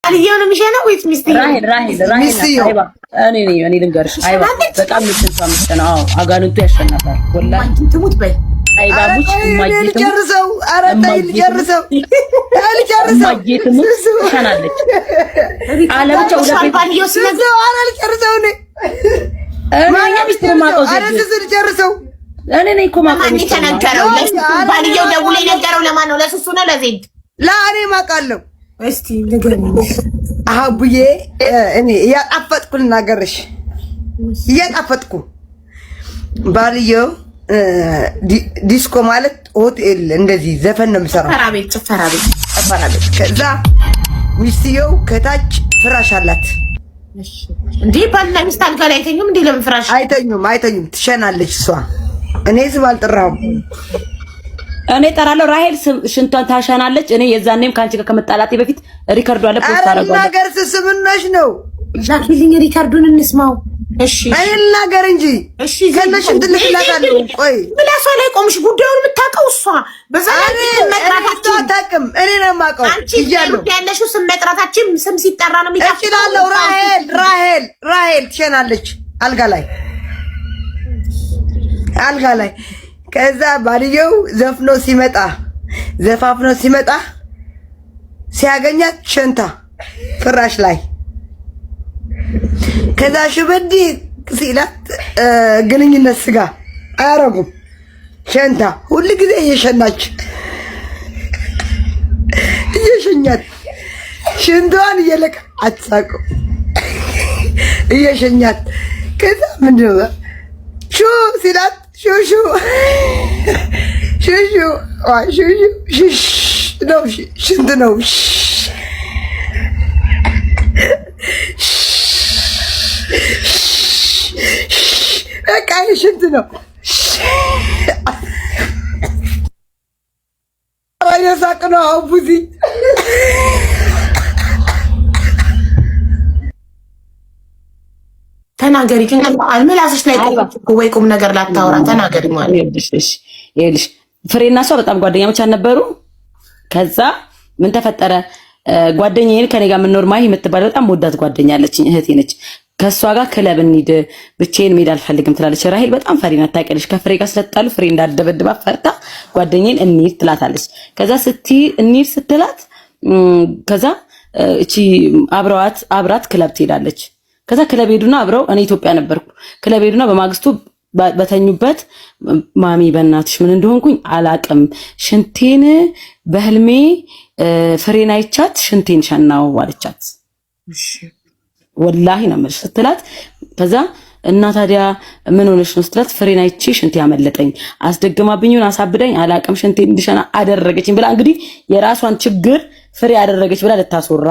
አልየው ነው የሚሸነው ወይስ ሚስት? ራሄል አይባ እኔ ልንገርሽ አይባ በጣም ልትሰማሽ ነው። አዎ አጋንንቱ ያሸናፋል። ወላሂ ትሙት በይ አይባቡች ማይት ጨርሰው አረታይ ጨርሰው ማይትም ተሻናለች አለብቻው ለባልየው ስለዚህ አራል ጨርሰው ነው ማኛ ሚስጥር ማቆዝ አረተስ ጨርሰው እኔ ነኝ እኮ ማቆዝ ተነገረው ለባልየው ደውሎ የነገረው ለማን ነው? ለሱሱ ነው ለዜድ? ለእኔ ማቃለው እስቲ ንገረኝ አቡዬ። እኔ ያጣፈጥኩ ልናገርሽ ያጣፈጥኩ ባልየው ዲስኮ ማለት ሆቴል እንደዚህ ዘፈን ነው የሚሰራው። ጭፈራ ቤት። ከዛ ሚስትየው ከታች ፍራሽ አላት። እንዴ ባልና ሚስት አልጋ ላይ አይተኙም እንዴ? ለምን ፍራሽ አይተኙም። ትሸናለች እሷ። እኔ ስም አልጠራሁም። እኔ ጠራለሁ። ራሄል ሽንቷን ታሸናለች። እኔ የዛኔም ካንቺ ጋር ከመጣላቴ በፊት ሪከርዱ አለ ፖስት አደረጋለሁ። ነገር ስስምነሽ ነው። ላኪልኝ ሪከርዱን እንስማው። እሺ ነገር እንጂ እሺ ከነሽ እንትልክላታለሁ። ቆይ ምላሷ ላይ ቆምሽ ጉዳዩን የምታውቀው እሷ። በዛ ላይ መጥራታችን አታውቅም። እኔ ነው የማውቀው። አንቺ ያለሽው ስም መጥራታችን ስም ሲጠራ ነው የሚጣፍጠው። እችላለሁ። ራሄል ትሸናለች አልጋ ላይ ከዛ ባልየው ዘፋፍኖ ሲመጣ ሲያገኛት ሸንታ ፍራሽ ላይ ከዛ ሽበዲ ሲላት ግንኙነት ስጋ አያረጉም። ሸንታ ሁሉ ጊዜ እየሸናች እየሸኛት ሽንቷን እየለቀ አትሳቁ እየሸኛት ከዛ ምንድነው ሹ ሲላት ሹሹ ነው ሽንት ነው በቃ ሽንት ነው። ሳቅ ነው አቡዚ ተናገሪ ግን አልመላስሽ ላይ ወይ ቁም ነገር ላታወራ ተናገሪ ማለት ይኸውልሽ ፍሬና እሷ በጣም ጓደኛሞች አልነበሩ። ከዛ ምን ተፈጠረ? ጓደኛዬን ከኔ ጋር የምንኖር ማሂ የምትባል በጣም ወዳት ጓደኛ አለችኝ፣ እህቴ ነች። ከሷ ጋር ክለብ እንሂድ ብቻዬን መሄድ አልፈልግም ትላለች። ራሄል በጣም ፈሪ ናት ታውቂያለሽ። ከፍሬ ጋር ስለተጣሉ ፍሬ እንዳልደበድባት ፈርታ ጓደኛዬን እንሂድ ትላታለች። ከዛ እንሂድ ስትላት ከዛ እቺ አብራት ክለብ ትሄዳለች። ከዛ ክለብ ሄዱና አብረው እኔ ኢትዮጵያ ነበርኩ። ክለብ ሄዱና በማግስቱ በተኙበት ማሚ በእናትሽ ምን እንደሆንኩኝ አላቅም፣ ሽንቴን በህልሜ ፍሬን አይቻት ሽንቴን ሸናው አለቻት። ወላሂ ነው የምልሽ ስትላት ከዛ እና ታዲያ ምን ሆነሽ ነው ስትላት ፍሬን አይቼ ሽንቴ ያመለጠኝ አስደግማብኝውን አሳብደኝ አላቅም ሽንቴን እንድሸና አደረገችኝ ብላ እንግዲህ የራሷን ችግር ፍሬ ያደረገች ብላ ልታስወራ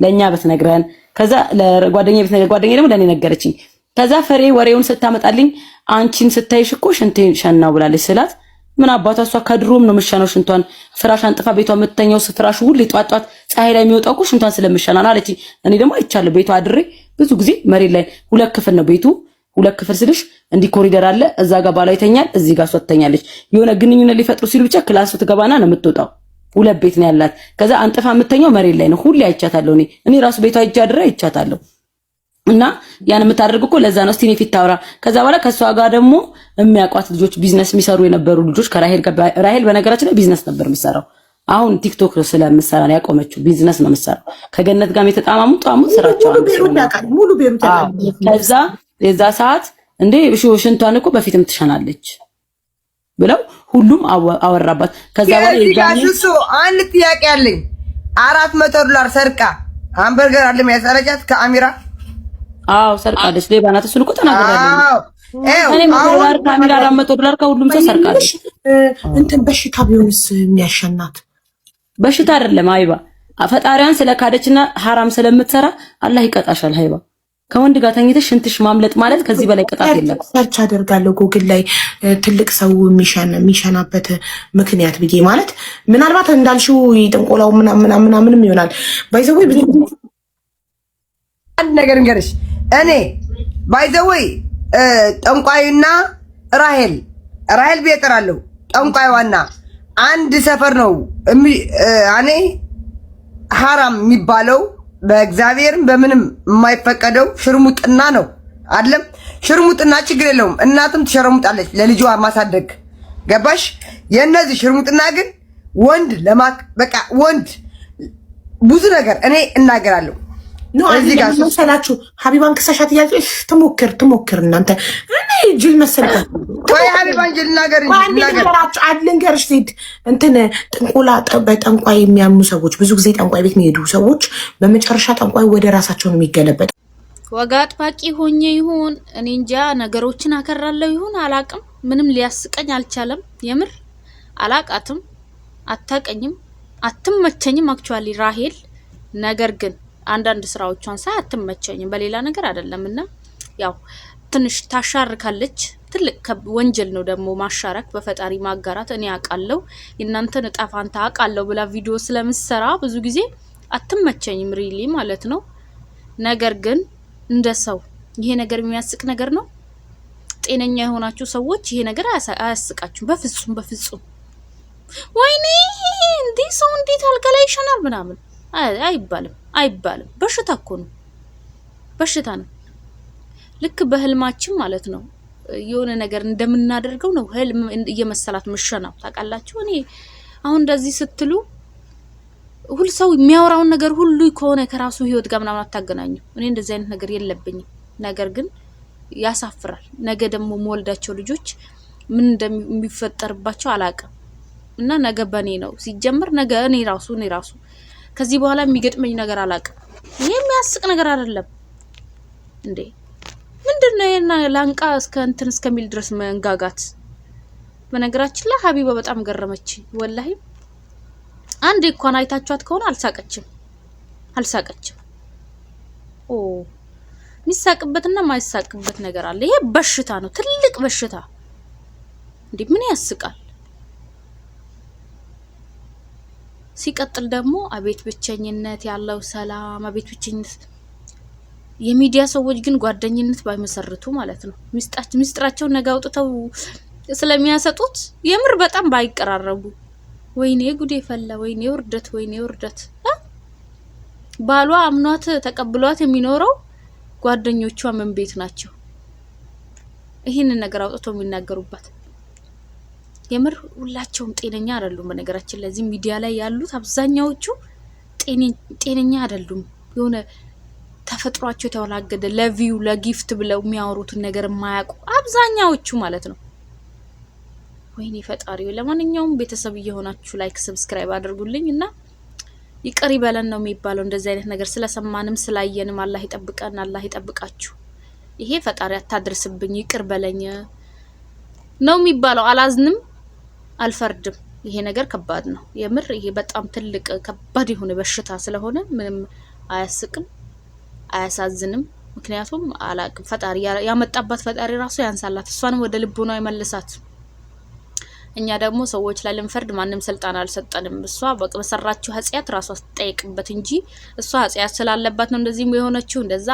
ለኛ በትነግረን ከዛ ለጓደኛዬ በትነግረን ጓደኛዬ ደግሞ ለኔ ነገረችኝ። ከዛ ፍሬ ወሬውን ስታመጣልኝ አንቺን ስታይሽ እኮ ሽንቴን ሸናው ብላለች ስላት ምን አባቷ እሷ ከድሮም ነው የምትሸናው ሽንቷን ፍራሽ አንጥፋ ቤቷ የምትተኛው ፍራሹ ሁሉ ጧጧት ፀሐይ ላይ የሚወጣው እኮ ሽንቷን ስለምትሸና ነው አለችኝ። እኔ ደግሞ አይቻለሁ ቤቷ አድሬ ብዙ ጊዜ መሬት ላይ 2 ክፍል ነው ቤቱ 2 ክፍል ስልሽ እንዲህ ኮሪደር አለ እዛ ጋር ባሏ ይተኛል እዚህ ጋር እሷ ትተኛለች። የሆነ ግንኙነት ሊፈጥሩ ሲሉ ብቻ ክላስ ትገባና ነው የምትወጣው። 2 ቤት ነው ያላት። ከዛ አንጥፋ የምትተኛው መሬት ላይ ነው። ሁሌ አይቻታለሁ እኔ ራሱ ቤቷ ሂጅ አድሬ አይቻታለሁ። እና ያን የምታደርግ እኮ ለዛ ነው። እስቲ እኔ ፊት ታውራ። ከዛ በኋላ ከሷ ጋር ደግሞ የሚያውቋት ልጆች ቢዝነስ የሚሰሩ የነበሩ ልጆች ከራሄል ጋር ራሄል በነገራችን ላይ ቢዝነስ ነበር የሚሰራው። አሁን ቲክቶክ ስለምሰራ ነው ያቆመችው። ቢዝነስ ነው የምሰራው። ከገነት ጋር የተጣማሙ ስራቸው ሙሉ ቤሩ ከዛ የዛ ሰዓት እንዴ ሽንቷን እኮ በፊትም ትሸናለች ብለው ሁሉም አወራባት። ከዛ በኋላ ይጋሹ አንድ ጥያቄ አለኝ። $400 ሰርቃ ሃምበርገር አለ የሚያሰረጃት ከአሚራ ሰርቃለች። ሌባ ናት። እሱን እኮ ተናግሬያለሁ። እኔ $100 ካሜራ $400 ከሁሉም ሰው ሰርቃለች። እንትን በሽታ ቢሆንስ የሚያሸናት በሽታ አይደለም አይባ ፈጣሪያን ስለካደችና ሐራም ስለምትሰራ አላህ ይቀጣሻል። አይባ ከወንድ ጋር ተኝተሽ ሽንትሽ ማምለጥ ማለት ከዚህ በላይ ቅጣት የለም። ሰርች አደርጋለሁ ጉግል ላይ ትልቅ ሰው የሚሸናበት ምክንያት ብዬ ማለት ምናልባት እንዳልሽው ጥንቆላው ምናምንም ይሆናል። ባይዘው ብዙ አንድ ነገር እንገርሽ እኔ ባይዘወይ ጠንቋይና ራሄል ቤጠራለሁ ጠንቋይዋና አንድ ሰፈር ነው። እኔ ሐራም የሚባለው በእግዚአብሔርም በምንም የማይፈቀደው ሽርሙጥና ነው አይደለም። ሽርሙጥና ችግር የለውም፣ እናትም ትሸርሙጣለች ለልጇ ማሳደግ ገባሽ? የእነዚህ ሽርሙጥና ግን ወንድ በቃ ወንድ ብዙ ነገር እኔ እናገራለሁ። እዚህ ጋር መሰላችሁ ሀቢባን ክሰሻት እያለች ትሞክር እናንተ እኔ ጅል መሰልኩ ወይ ሀቢባን ጅል ልንገርሽ ሴት እንትን ጥንቆላ በጠንቋይ የሚያምኑ ሰዎች ብዙ ጊዜ ጠንቋይ ቤት የሚሄዱ ሰዎች በመጨረሻ ጠንቋይ ወደ ራሳቸው ነው የሚገለበጥ። ወጋ አጥባቂ ሆኜ ይሁን እኔ እንጃ ነገሮችን አከራለሁ ይሁን አላቅም። ምንም ሊያስቀኝ አልቻለም። የምር አላቃትም፣ አታቀኝም፣ አትመቸኝም አክቹአሊ ራሄል። ነገር ግን አንዳንድ ስራዎቿን ሳይ አትመቸኝም፣ በሌላ ነገር አይደለምና ያው ትንሽ ታሻርካለች። ትልቅ ወንጀል ነው ደግሞ ማሻረክ፣ በፈጣሪ ማጋራት። እኔ አውቃለሁ የእናንተን እጣ ፋንታ አውቃለሁ ብላ ቪዲዮ ስለምሰራ ብዙ ጊዜ አትመቸኝም ሪሊ ማለት ነው። ነገር ግን እንደ ሰው ይሄ ነገር የሚያስቅ ነገር ነው። ጤነኛ የሆናችሁ ሰዎች ይሄ ነገር አያስቃችሁም በፍጹም። ወይኔ እንዴ ሰው እንዴት አልጋ ላይ ይሸናል ምናምን አይባልም። በሽታ እኮ ነው፣ በሽታ ነው። ልክ በህልማችን ማለት ነው የሆነ ነገር እንደምናደርገው ነው ህልም እየመሰላት ምሸናው ታውቃላችሁ። እኔ አሁን እንደዚህ ስትሉ ሁሉ ሰው የሚያወራውን ነገር ሁሉ ከሆነ ከራሱ ህይወት ጋር ምናምን አታገናኙ። እኔ እንደዚህ አይነት ነገር የለብኝም። ነገር ግን ያሳፍራል። ነገ ደግሞ መወልዳቸው ልጆች ምን እንደሚፈጠርባቸው አላውቅም። እና ነገ በኔ ነው ሲጀምር፣ ነገ እኔ ራሱ ከዚህ በኋላ የሚገጥመኝ ነገር አላውቅም። ይሄ የሚያስቅ ነገር አይደለም እንዴ! ምንድነው የና ላንቃ እስከሚል ድረስ መንጋጋት። በነገራችን ላይ ሀቢባ በጣም ገረመችኝ ወላሂ። አንዴ እንኳን አይታችኋት ከሆነ አልሳቀችም። ኦ ሚሳቅበትና ማይሳቅበት ነገር አለ። ይሄ በሽታ ነው፣ ትልቅ በሽታ። እንዴ ምን ያስቃል? ሲቀጥል ደግሞ አቤት ብቸኝነት ያለው ሰላም፣ አቤት ብቸኝነት። የሚዲያ ሰዎች ግን ጓደኝነት ባይመሰርቱ ማለት ነው ሚስጥራቸውን ነገ አውጥተው ስለሚያሰጡት የምር በጣም ባይቀራረቡ። ወይኔ ጉዴ ፈላ፣ ወይኔ ውርደት። ባሏ አምኗት ተቀብሏት የሚኖረው ጓደኞቿ ምን ቤት ናቸው? ይሄንን ነገር አውጥተው የሚናገሩባት። የምር ሁላቸውም ጤነኛ አይደሉም። በነገራችን ላይ እዚህ ሚዲያ ላይ ያሉት አብዛኛዎቹ ጤነኛ አይደሉም። የሆነ ተፈጥሯቸው የተወላገደ ለቪው ለጊፍት ብለው የሚያወሩትን ነገር የማያውቁ አብዛኛዎቹ ማለት ነው። ወይኔ ፈጣሪው። ለማንኛውም ቤተሰብ እየሆናችሁ ላይክ ሰብስክራይብ አድርጉልኝ እና ይቅር ይበለን ነው የሚባለው። እንደዚህ አይነት ነገር ስለሰማንም ስላየንም አላህ ይጠብቀን፣ አላህ ይጠብቃችሁ። ይሄ ፈጣሪ አታድርስብኝ ይቅር በለኝ ነው የሚባለው። አላዝንም አልፈርድም። ይሄ ነገር ከባድ ነው የምር። ይሄ በጣም ትልቅ ከባድ የሆነ በሽታ ስለሆነ ምንም አያስቅም፣ አያሳዝንም። ምክንያቱም አላቅም ፈጣሪ ያመጣባት ፈጣሪ ራሱ ያንሳላት፣ እሷንም ወደ ልቦና ይመልሳት። እኛ ደግሞ ሰዎች ላይ ልንፈርድ ማንም ስልጣን አልሰጠንም። እሷ በሰራችው ኃጢአት ራሷ ትጠይቅበት እንጂ እሷ ኃጢአት ስላለባት ነው እንደዚህ የሆነችው እንደዛ